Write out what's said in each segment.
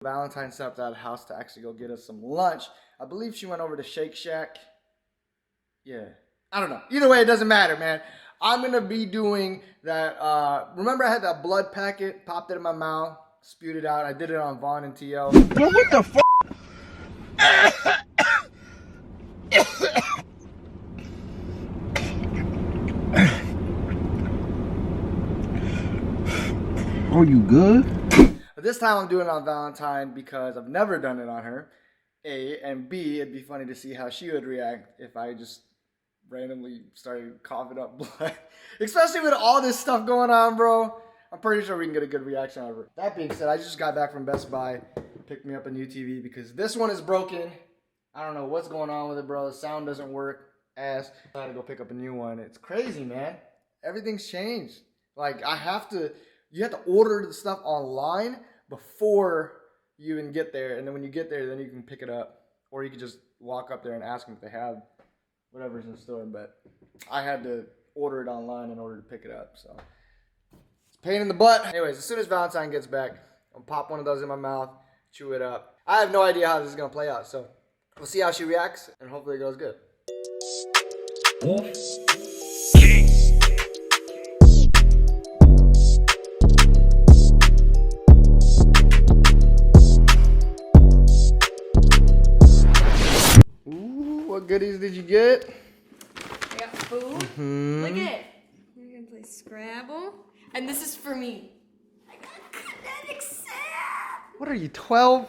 Valentine stepped out of the house to actually go get us some lunch. I believe she went over to Shake Shack. Yeah. I don't know. Either way, it doesn't matter, man. I'm going to be doing that. Remember I had that blood packet, popped it in my mouth, spewed it out. I did it on Vaughn and TL. Yo, what the fuck? Are you good? But this time I'm doing it on Valentine because I've never done it on her. A, and B, it'd be funny to see how she would react if I just randomly started coughing up blood. Especially with all this stuff going on, bro. I'm pretty sure we can get a good reaction out of her. That being said, I just got back from Best Buy, picked me up a new TV because this one is broken. I don't know what's going on with it, bro. The sound doesn't work. Ass. I had to go pick up a new one. It's crazy, man. Everything's changed. Like, you have to order the stuff online before you even get there. And then when you get there, then you can pick it up. Or you can just walk up there and ask them if they have whatever's in store. But I had to order it online in order to pick it up. So it's a pain in the butt. Anyways, as soon as Valentine gets back, I'll pop one of those in my mouth, chew it up. I have no idea how this is going to play out. So we'll see how she reacts, and hopefully it goes good. What goodies did you get? I got food. Look at it. We're gonna play Scrabble. And this is for me. I got kinetic sand. What are you, 12?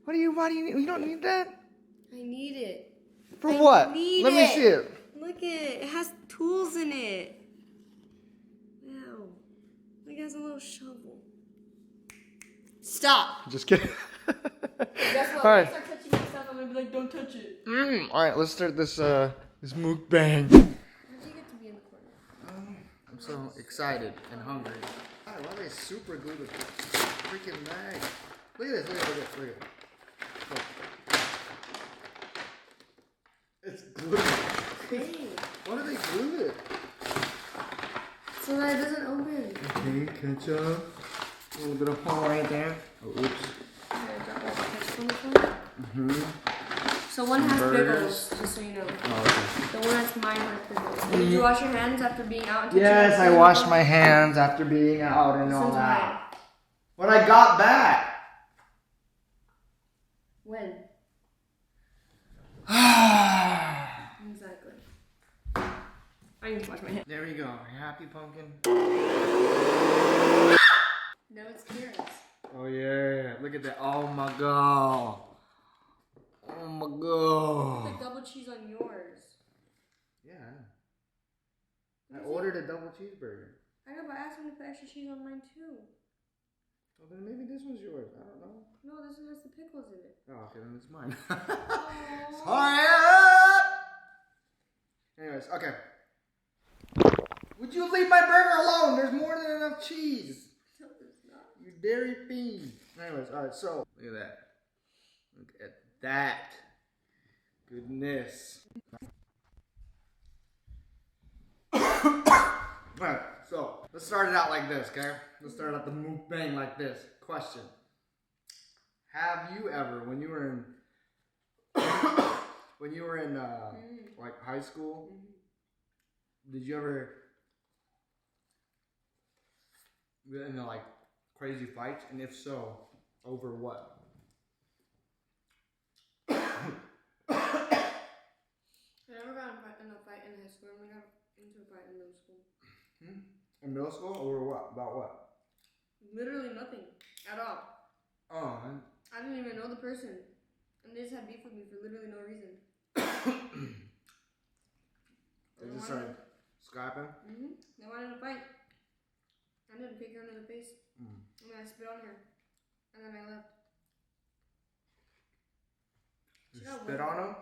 Why do you need? You don't need that? I need it. For what? Let me see it. Look at it. It has tools in it. Wow. Look, it has a little shovel. Stop. Just kidding. Guess what? All right. If I start touching my stuff, I'm gonna be like, don't touch it. All right, let's start this this mukbang. How'd you get to be in the corner? I'm so excited and hungry. God, why are they super glued to the freaking bag? Look at this, look at this, look at this. Look. It's glued. Hey. Why do they glue it? So that it doesn't open. Okay, ketchup. A little bit of hole right there. Oh, oops. So one has Burgers. pickles, just so you know. Oh, okay. The one that's mine has pickles. Did you wash your hands after being out? Yes, I washed my hands after being out and all Since that. When I got back. When? Exactly. I need to wash my hands. There we go. Happy pumpkin. No, it's clearance. Oh yeah. Look at that. Oh my god. Oh my god. Put double cheese on yours. Yeah. I ordered a double cheeseburger. I know, but I asked him to put extra cheese on mine too. Well then maybe this one's yours. I don't know. No, this one has the pickles in it. Oh, okay, then it's mine. Aww. Sorry. Anyways, okay. Would you leave my burger alone? There's more than enough cheese. No, there's not. You dairy fiend. Anyways, alright, so look at that. Look at that. Goodness. Alright, so let's start it out like this, okay? Let's start out the mukbang like this. Question. Have you ever, when you were in like high school, did you ever get into like crazy fights? And if so, over what? I never got in a fight in high school. I only got into a fight in middle school. In middle school? Over what? About what? Literally nothing. At all. Oh, I didn't even know the person. And they just had beef with me for literally no reason. they just started scrapping? They wanted to fight. I didn't kick her in the face. And then I spit on her. And then I left. You spit on him?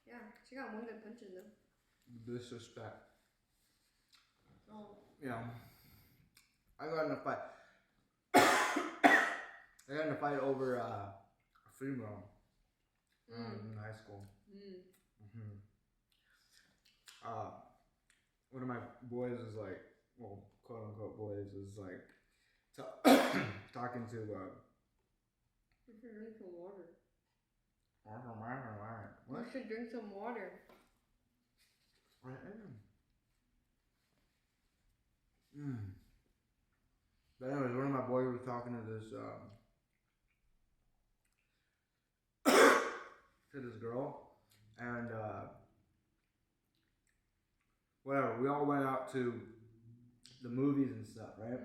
Yeah, she got one good punch in though. Disrespect. Oh. Yeah. I got in a fight. I got in a fight over a female in high school. One of my boys is like, well, quote unquote boys is like talking to You should drink some water. What? You should drink some water. I am. But anyways, one of my boys was talking to this to this girl, and whatever. We all went out to the movies and stuff, right?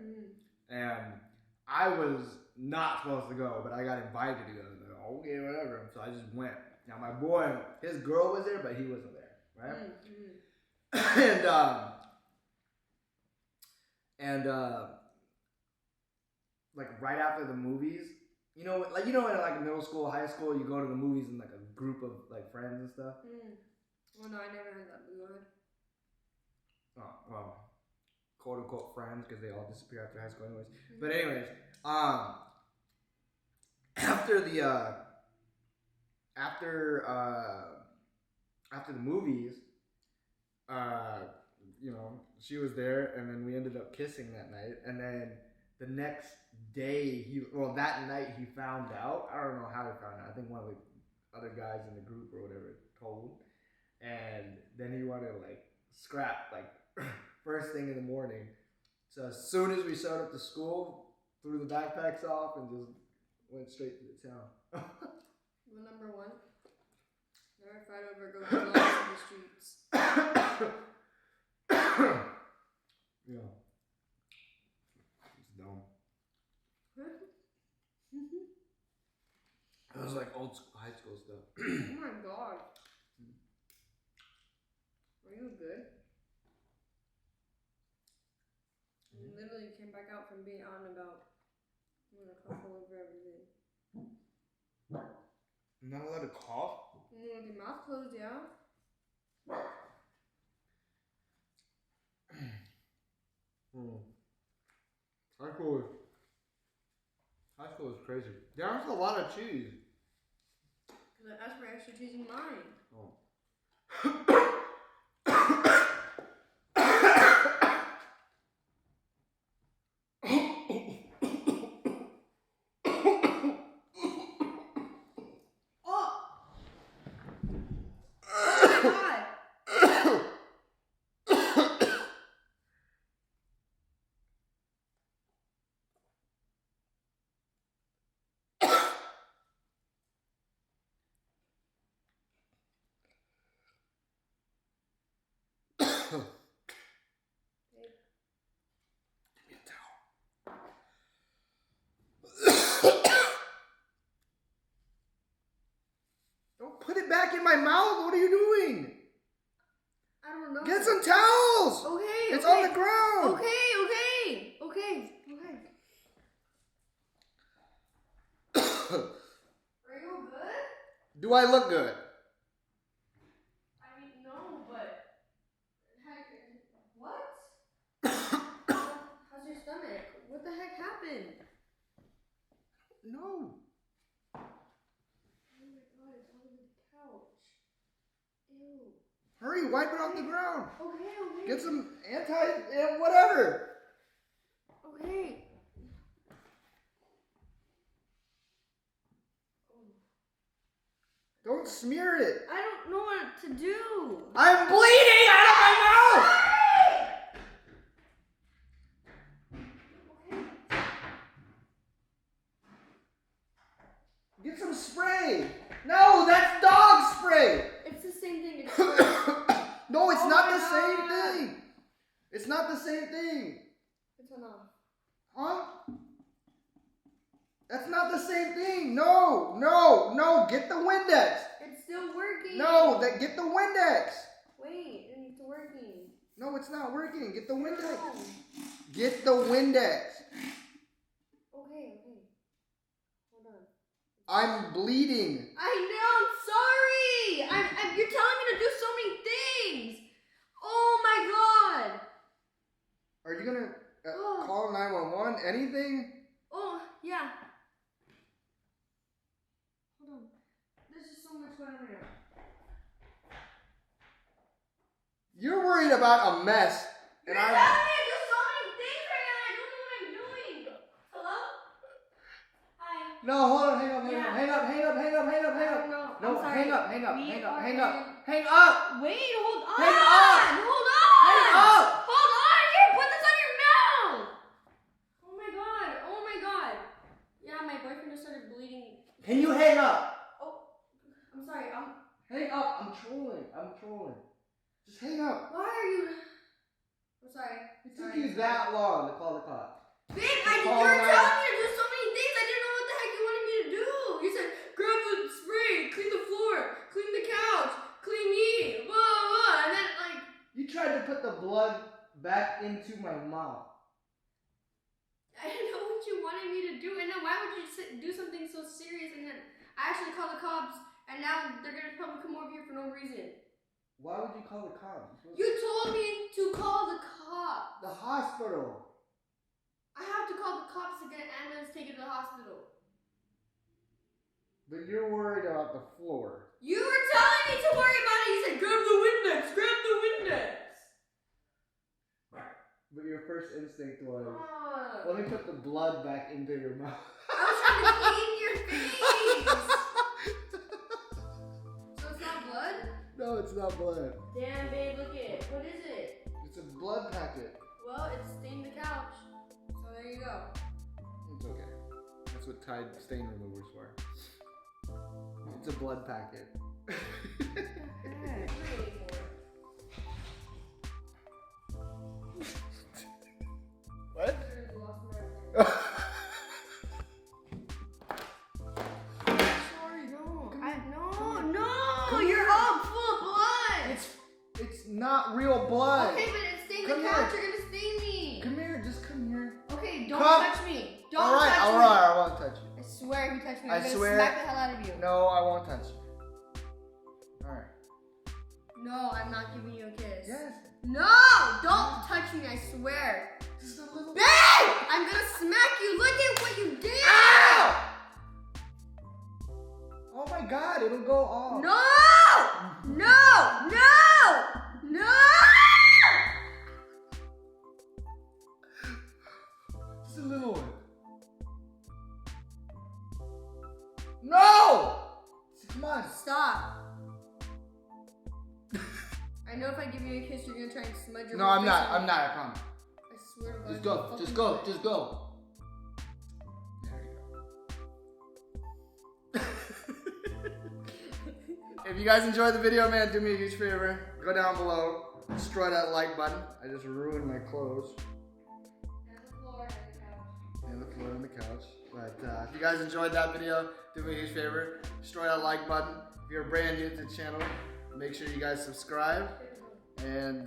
And I was not supposed to go, but I got invited to go. Okay, whatever. So I just went. Now my boy, his girl was there, but he wasn't there, right? and like right after the movies, in like middle school, high school, you go to the movies in like a group of like friends and stuff. Well, no, I never had that. We would. Oh, well, quote unquote friends, because they all disappear after high school, anyways. But anyways, after the movies, she was there, and then we ended up kissing that night, and then the next day, that night he found out. I don't know how he found out. I think one of the other guys in the group or whatever told, and then he wanted to like scrap like first thing in the morning. So as soon as we showed up to school, threw the backpacks off and just went straight to the town. Rule number 1: never fight over girls' in the streets. Yeah. It's dumb. It was like old school, high school stuff. Oh my god. Are you good? You literally came back out from being out and about. I'm gonna cough all over everything. I'm not allowed to cough? With your mouth closed, yeah? High school is crazy. There's a lot of cheese. Because I asked for extra cheese in mine. Oh. Don't put it back in my mouth. What are you doing? I don't know. Get some towels. Okay. It's on the ground. Okay. Are you good? Do I look good? I mean, no, but what? How's your stomach? What the heck happened? No. Oh my god, it's all over the couch. Ew. Hurry, wipe it off the ground. Okay. Get some whatever. Okay. Don't smear it. I don't know what to do. I'm bleeding out of my mouth. Okay. Get some spray. No, that's dog spray. It's the same thing. It's No, it's Oh not my the same God. thing. It's not the same thing. It's enough. Huh? That's not the same thing. No. Get the Windex. It's still working. No, get the Windex. Wait, it's working. No, it's not working. Get the Windex. No. Get the Windex. Okay. Hold on. I'm bleeding. I know. I'm sorry. You're telling me to do so many things. Oh my god. Are you gonna call 911? Anything? Oh yeah. Hold on. There's just so much going on right now. You're worried about a mess, and You're I'm. telling me to do so many things right now. I don't know what I'm doing. Hello? Hi. No, hold on, hang up. Yeah. Hang up. No, No, I'm sorry. hang up. We Hang are up. in- Hang up. Wait, hold on. Hang up. Hold on. Hang up. Hold on. Here, put this on your mouth. Oh my god. Yeah, my boyfriend just started bleeding. Can you hang up? Oh, I'm sorry. Hang up. I'm trolling. Just hang up. Why are you? I'm sorry. It took you that long to call the cops. Babe, you Call were 911. telling me to do so many things. I didn't know what the heck you wanted me to do. You said, grab the spray, clean the floor, clean the couch, clean me, blah, blah, blah. And then, like... You tried to put the blood back into my mouth. I didn't know what you wanted me to do. And then why would you do something so serious and then I actually called the cops and now they're going to probably come over here for no reason. Why would you call the cops? You told me to call the cops. The hospital. I have to call the cops to get an ambulance taken to the hospital. But you're worried about the floor. You were telling me to worry about it. You said, grab the Windex, grab the Windex. But your first instinct was, let me put the blood back into your mouth. I was trying to clean your face. So it's not blood? No, it's not blood. Damn, babe, look at it. What is it? It's a blood packet. Well, it stained the couch. So there you go. It's okay. That's what Tide stain removers for. It's a blood packet. What? Sorry, no. No, you're all full of blood. It's not real blood. Okay, but it stained Come the couch. here. You're gonna stain me. Come here, just come here. Okay, don't Come. touch me. Don't Alright, touch me. I won't touch you. I swear if you touch me, I I'm gonna swear. smack the hell out of you. No, I won't touch you. Alright. No, I'm not giving you a kiss. Yes. No, don't touch me, I swear. Just a little. Babe! I'm gonna smack you. Look at what you did. Ow! Oh my god, it'll go off. No! Just a little one. No! Come on. Stop. I know if I give you a kiss, you're gonna try and smudge your No, whole I'm face not. on I'm me. not. I promise. I swear to God. Just go. you'll Just fucking go. do it. Just go. There you go. If you guys enjoyed the video, man, do me a huge favor. Go down below. Destroy that like button. I just ruined my clothes. And the floor and the couch. And the floor and the couch. But if you guys enjoyed that video, do me a huge favor. Destroy that like button. If you're brand new to the channel, make sure you guys subscribe. And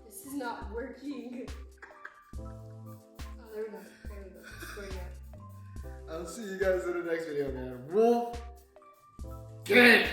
This is not working. Oh, there we go. Square it. I'll see you guys in the next video, man. Wolf gang.